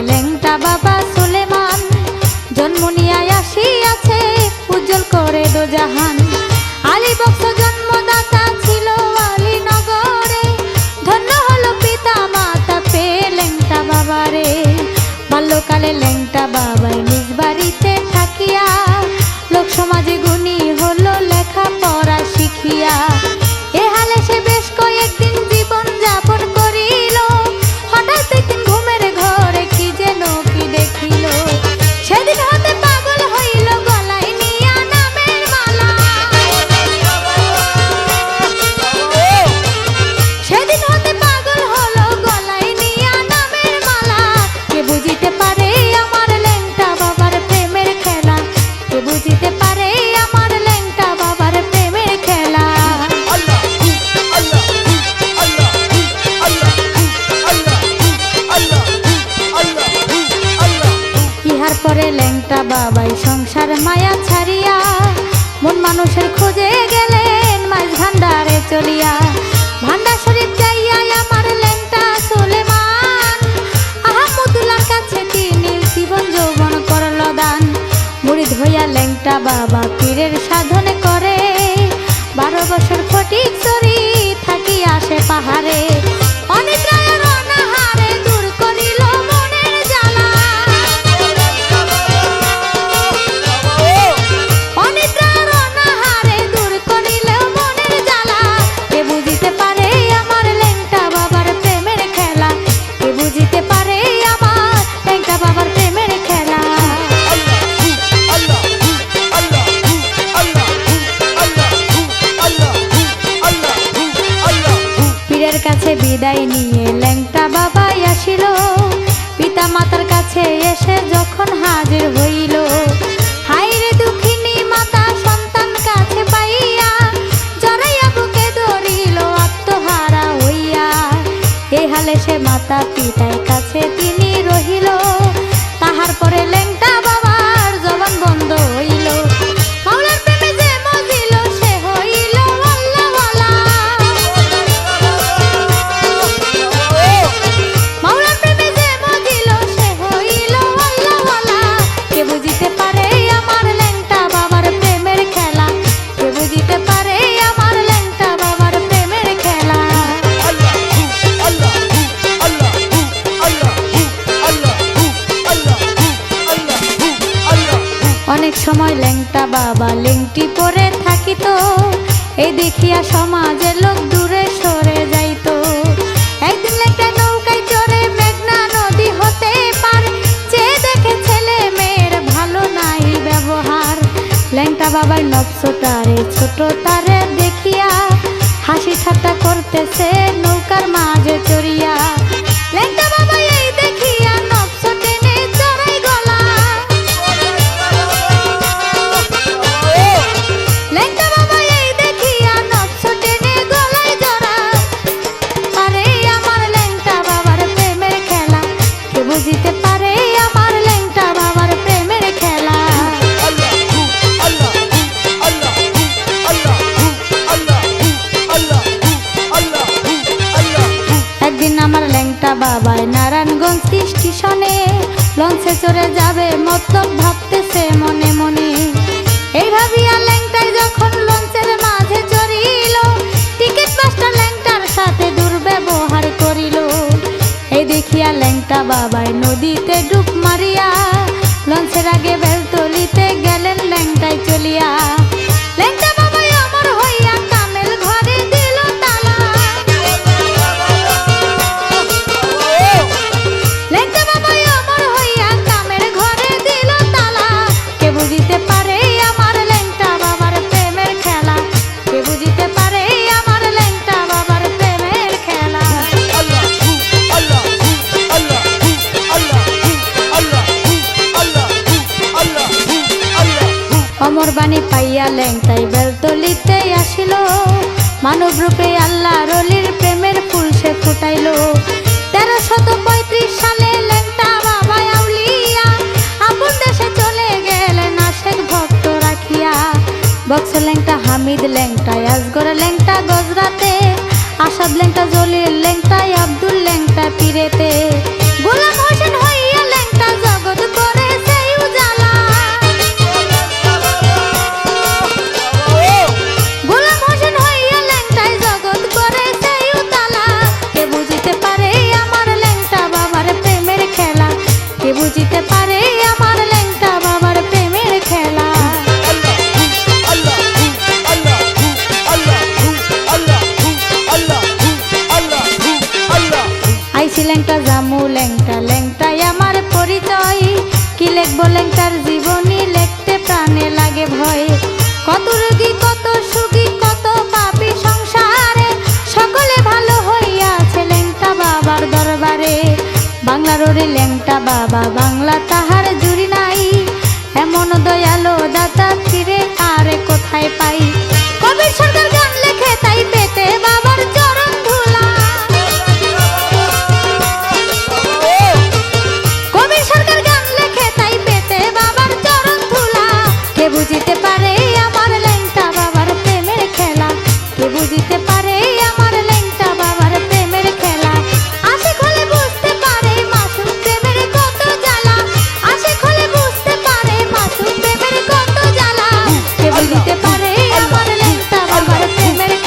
ল্যাংটা বাবা সুলেমান, জন্ম নিয়ে আসিয়াছে উজ্জ্বল করে দোজাহান। আলী বংশ জন্মদাতা ছিল আলীনগরে, ধন্য হলো পিতা মাতা পেয়ে ল্যাংটা বাবারে। বাল্যকালে ল্যাংটা বাবাই নিজ বাড়িতে থাকিয়া লোক সমাজে গুণী হলো লেখাপড়া শিখিয়া। এ হালে সে বেশ কয়েকদিন জীবন যাপন করিল, হঠাৎ একদিন ঘুমের ঘরে কি যেন কি দেখিল। সেদিন হতে পাগল হইল গলায় নিয়া নামের মালা, সেদিন হতে পাগল হলো গলায় নিয়া নামের মালা। কে বুঝিতে পারে আমার ল্যাংটা বাবার প্রেমের খেলা, কে বুঝিতে পারে আমার ল্যাংটা বাবার প্রেমের খেলা। ইহার পরে ল্যাংটা বাবাই সংসার মায়া ছাড়িয়া মন মানুষের খোঁজে গেলেন মাঝ ভান্ডারে চলিয়া। ভান্ডার শরীফ যাইয়া আমার ল্যাংটা সুলেমান, আহমদুল্লাহর কাছে তিনি জীবন যৌবন করল দান। মুরিদ হইয়া ল্যাংটা বাবা পীরের সাধনে করে, 12 বছর ফটিক চরি থাকি আসে পাহাড়ে। অনিদ্রায় অনাহারে দূর করিল মনের জ্বালা, অনিদ্রায় অনাহারে দূর করিল মনের জ্বালা। কে বুঝিতে পারে আমার ল্যাংটা বাবার প্রেমের খেলা, কে বুঝিতে পারে আমার ল্যাংটা বাবার প্রেমের খেলা। পীরের কাছে বিদায় নিয়ে ল্যাংটা বাবাই আসিল, পিতা মাতার কাছে এসে যখন হাজির হইল। হায়রে দুঃখিনী মাতা সন্তান কাছে পাইয়া, জড়াইয়া বুকে ধরিল আত্মহারা হইয়া। এই হালে সে মাতা পিতার কাছে তিনি রহিল, তাহার পরে ল্যাংটা বাবার জবান বন্ধ হইল। মাওলার প্রেমে যে মজিল সে হইল আল্লাহওয়ালা, মাওলার প্রেমে যে মজিল সে হইল আল্লাহওয়ালা। কে বুঝিতে পারে আমার ল্যাংটা বাবার প্রেমের খেলা, কে বুঝিতে পারে আমার ল্যাংটা বাবার প্রেমের খেলা। অনেক সময় ল্যাংটা বাবা লেংটি পরে থাকিত, এই দেখিয়া সমাজের লোক দূরে সরে যাইত। একদিন ল্যাংটা নৌকায় চড়ে মেঘনা নদী হতে পার, চেয়ে দেখে ছেলে মেয়ের ভালো নাই ব্যবহার। ল্যাংটা বাবার নবছটারে ছোট তারে দেখিয়া হাসি ঠাট্টা করতেছে নৌকার মাঝে চড়িয়া। ল্যাংটা বাবা এই দেখিয়া নবছ টেনে চড়াই গলা, ল্যাংটা বাবা এই দেখিয়া নবছ টেনে গলায় জড়া। পারে আমার ল্যাংটা বাবার প্রেমের খেলা, কে বুঝিতে পারে আমার ল্যাংটা বাবার প্রেমের খেলা। একদিন আমার ল্যাংটা বাবাই নারায়ণগঞ্জ স্টেশনে লঞ্চে চড়ে যাবে মতলব ভাবতেছে মনে মনে। এই ভাবিয়া ল্যাংটাই যখন লঞ্চের মাঝে চড়িল, টিকিট মাস্টার ল্যাংটার সাথে দুর্ব্যবহার করিল। এই দেখিয়া ল্যাংটা বাবাই নদীতে ডুব মারিয়া, লঞ্চের আগে বেলতলিতে গেলেন ল্যাংটাই চলিয়া। ল্যাংটা বাবাই অমর হইয়া কামেল ঘরে দিল তালা, ল্যাংটা বাবাই অমর হইয়া কামের ঘরে দিল তালা। কে বুঝিতে পারে আমার ল্যাংটা বাবার প্রেমের খেলা, কে বুঝিতে পারে আমার ল্যাংটা বাবার প্রেমের খেলা। অমর বাণী পাইয়া ল্যাংটাই বেলতলিতে আসিল, মানব রূপে আল্লাহর ওলির প্রেমের ফুল সে ফুটাইল। 1335 সালে ল্যাংটা বাবা আউলিয়া আপন দেশে চলে গেলেন আশেক ভক্ত রাখিয়া। বক্স ল্যাংটা হামিদ ল্যাংটা আজগর ল্যাংটা গজরাতে, আসাদ ল্যাংটা জলিল ল্যাংটা আব্দুল ল্যাংটা পীরেতে, গোলাম হোসেন হইয়া বুঝিতে পারে আমার ল্যাংটা বাবার প্রেমের খেলা। আইছি ল্যাংটা জামু ল্যাংটা, ল্যাংটাই আমার পরিচয়। কি লেখবো ল্যাংটার জীবনী, লেখতে প্রাণে লাগে ভয়। কত রোগী কত সুখী কত পাপী সংসারে, সকলে ভালো হইয়াছে ল্যাংটা বাবার দরবারে। বাংলার ওরে ল্যাংটা বাবা, বাংলা তাহার